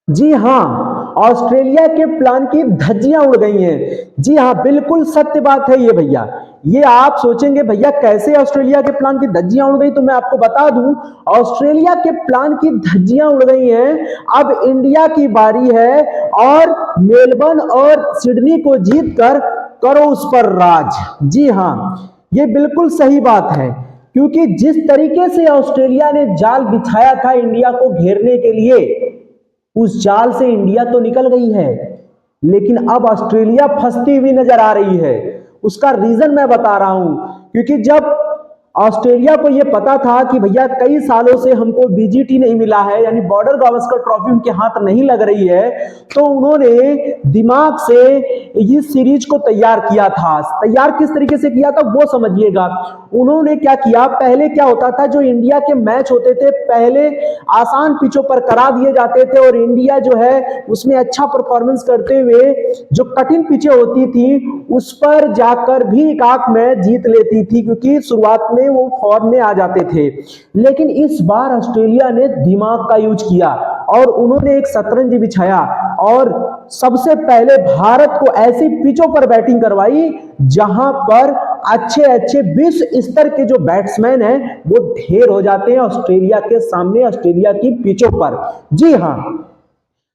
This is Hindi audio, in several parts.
जी हाँ, ऑस्ट्रेलिया के प्लान की धज्जियां उड़ गई हैं। जी हाँ, बिल्कुल सत्य बात है ये भैया। ये आप सोचेंगे भैया कैसे ऑस्ट्रेलिया के प्लान की धज्जियां उड़ गई, तो मैं आपको बता दूं, ऑस्ट्रेलिया के प्लान की धज्जियां उड़ गई हैं। अब इंडिया की बारी है और मेलबर्न और सिडनी को जीतकर करो उस पर राज। जी हाँ, ये बिल्कुल सही बात है, क्योंकि जिस तरीके से ऑस्ट्रेलिया ने जाल बिछाया था इंडिया को घेरने के लिए, उस जाल से इंडिया तो निकल गई है, लेकिन अब ऑस्ट्रेलिया फंसती हुई नजर आ रही है। उसका रीजन मैं बता रहा हूं, क्योंकि जब ऑस्ट्रेलिया को यह पता था कि भैया कई सालों से हमको बीजीटी नहीं मिला है, यानी बॉर्डर गावस्कर ट्रॉफी उनके हाथ नहीं लग रही है, तो उन्होंने दिमाग से इस सीरीज को तैयार किया था। तैयार किस तरीके से किया था वो समझिएगा। उन्होंने क्या किया, पहले क्या होता था, जो इंडिया के मैच होते थे पहले आसान पिचों पर करा दिए जाते थे और इंडिया जो है उसमें अच्छा परफॉर्मेंस करते हुए जो कठिन पिचें होती थी उस पर जाकर भी एक आध मैच जीत लेती थी, क्योंकि शुरुआत में वो फॉर्म में आ जाते थे। लेकिन इस बार ऑस्ट्रेलिया ने दिमाग का यूज किया और उन्होंने एक शतरंज बिछाया और सबसे पहले भारत को ऐसी पिचों पर बैटिंग करवाई जहां पर अच्छे अच्छे विश्व स्तर के जो बैट्समैन हैं वो ढेर हो जाते हैं ऑस्ट्रेलिया के सामने, ऑस्ट्रेलिया की पिचों पर। जी हाँ,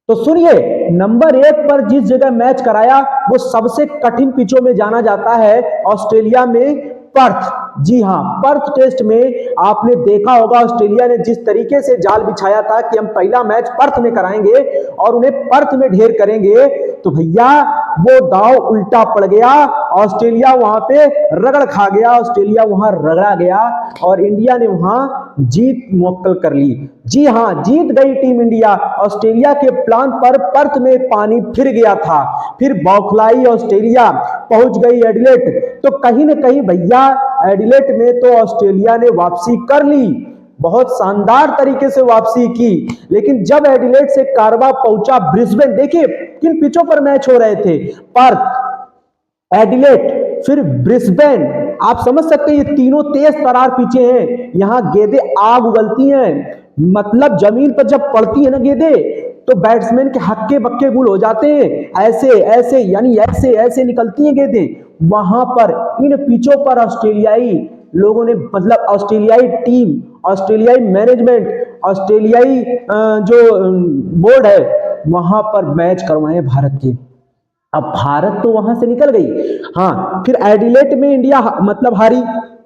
तो सुनिए, नंबर 1 पर जिस जगह मैच कराया वो सबसे कठिन पिचों में जाना जाता है ऑस्ट्रेलिया में, पर्थ। जी हाँ, पर्थ टेस्ट में आपने देखा होगा ऑस्ट्रेलिया ने जिस तरीके से जाल बिछाया था कि हम पहला मैच पर्थ में कराएंगे और उन्हें पर्थ में ढेर करेंगे, तो भैया वो दाव उल्टा पड़ गया। ऑस्ट्रेलिया वहां पे रगड़ खा गया, ऑस्ट्रेलिया वहां रगड़ा गया और इंडिया ने वहां जीत मुवक्कल कर ली। जी हाँ, जीत गई टीम इंडिया। ऑस्ट्रेलिया के प्लान पर पर्थ में पानी फिर गया था, फिर बौखलाई ऑस्ट्रेलिया, पहुंच गई एडिलेड। तो कहीं ना कहीं भैया एडिलेड में तो ऑस्ट्रेलिया ने वापसी कर ली, बहुत शानदार तरीके से वापसी की। लेकिन जब एडिलेड से कारवा पहुंचा ब्रिस्बेन, देखिए किन पिचों पर मैच हो रहे थे, पर्थ, एडिलेड, फिर ब्रिस्बेन। आप समझ सकते हैं ये तीनों तेज तरार पिचे हैं, यहां गेंदें आग उगलती हैं। मतलब जमीन पर जब पड़ती है ना गेंदें तो बैट्समैन के हक्के बक्के गुल हो जाते हैं, ऐसे ऐसे यानी ऐसे ऐसे निकलती हैं गेंदें। वहां पर इन पिचों पर ऑस्ट्रेलियाई लोगों ने, मतलब ऑस्ट्रेलियाई टीम, ऑस्ट्रेलियाई मैनेजमेंट, ऑस्ट्रेलियाई जो बोर्ड है वहां पर मैच करवाए भारत के। अब भारत तो वहां से निकल गई, हाँ, फिर एडिलेड में इंडिया मतलब हारी।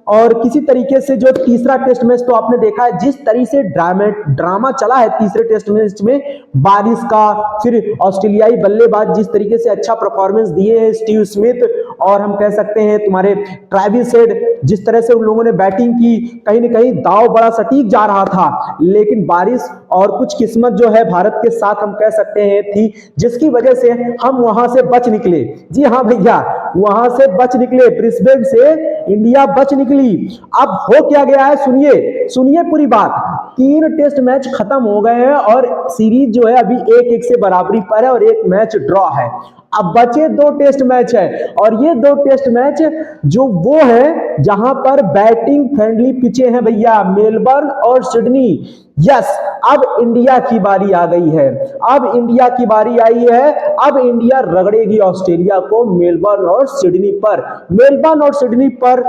और किसी तरीके से जो तीसरा टेस्ट मैच तो आपने देखा है जिस तरीके से ड्रामा चला है तीसरे टेस्ट मैच में, बारिश का, फिर ऑस्ट्रेलियाई बल्लेबाज जिस तरीके से अच्छा परफॉर्मेंस दिए हैं, स्टीव स्मिथ और हम कह सकते हैं तुम्हारे ट्रेविस हेड, जिस तरह से उन लोगों ने बैटिंग की, कहीं ना कहीं दाव बड़ा सटीक जा रहा था। लेकिन बारिश और कुछ किस्मत जो है भारत के साथ हम कह सकते हैं थी, जिसकी वजह से हम वहां से बच निकले। जी हाँ भैया, वहां से बच निकले, ब्रिस्बेन से इंडिया बच निकली। अब हो क्या गया है, सुनिए सुनिए पूरी बात। 3 टेस्ट मैच खत्म हो गए हैं और सीरीज जो है अभी 1-1 से बराबरी पर है और 1 मैच ड्रॉ है। अब बचे 2 टेस्ट मैच है और ये 2 टेस्ट मैच जो वो है जहां पर बैटिंग फ्रेंडली पिचे हैं भैया, मेलबर्न और सिडनी। यस, अब इंडिया की बारी आ गई है, अब इंडिया की बारी आई है। अब इंडिया रगड़ेगी ऑस्ट्रेलिया को मेलबर्न और सिडनी पर। मेलबर्न और सिडनी पर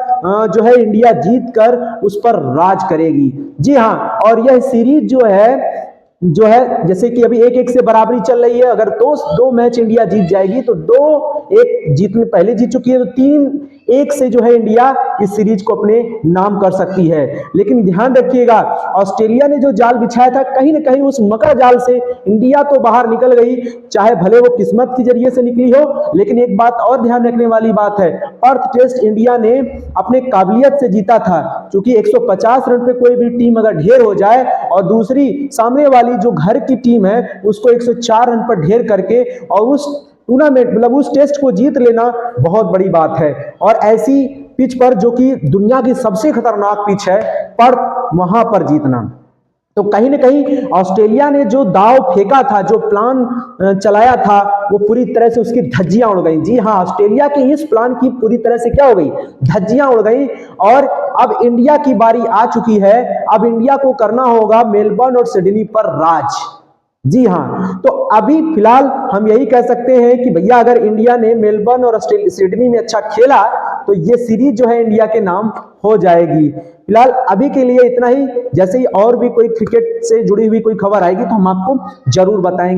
जो है इंडिया जीत कर उस पर राज करेगी। जी हाँ, और यह सीरीज जो है जैसे कि अभी 1-1 से बराबरी चल रही है, अगर दो मैच इंडिया जीत जाएगी तो 2-1 जीतने पहले जीत चुकी है, तो 3-1 से जो है इंडिया इस सीरीज को अपने नाम कर सकती है। लेकिन ध्यान रखिएगा, ऑस्ट्रेलिया ने जो जाल बिछाया था कहीं ना कहीं उस मकर जाल से इंडिया तो बाहर निकल गई, चाहे भले वो किस्मत के जरिए से निकली हो। लेकिन एक बात और ध्यान रखने वाली बात है, पर्थ टेस्ट इंडिया ने अपने काबिलियत से जीता था, क्योंकि 150 रन पे कोई भी टीम अगर ढेर हो जाए और दूसरी सामने वाली जो घर की टीम है उसको 104 रन पर ढेर करके और उस टूर्नामेंट मतलब उस टेस्ट को जीत लेना बहुत बड़ी बात है। और ऐसी पिच पर जो कि दुनिया की सबसे खतरनाक पिच है, पर वहां पर जीतना, तो कहीं ना कहीं ऑस्ट्रेलिया ने जो दाव फेंका था, जो प्लान चलाया था, वो पूरी तरह से उसकी धज्जियां उड़ गई। जी हाँ, ऑस्ट्रेलिया के इस प्लान की पूरी तरह से क्या हो गई, धज्जियां उड़ गई। और अब इंडिया की बारी आ चुकी है, अब इंडिया को करना होगा मेलबर्न और सिडनी पर राज। जी हाँ, तो अभी फिलहाल हम यही कह सकते हैं कि भैया अगर इंडिया ने मेलबर्न और सिडनी में अच्छा खेला तो ये सीरीज जो है इंडिया के नाम हो जाएगी। फिलहाल अभी के लिए इतना ही, जैसे ही और भी कोई क्रिकेट से जुड़ी हुई कोई खबर आएगी तो हम आपको जरूर बताएंगे।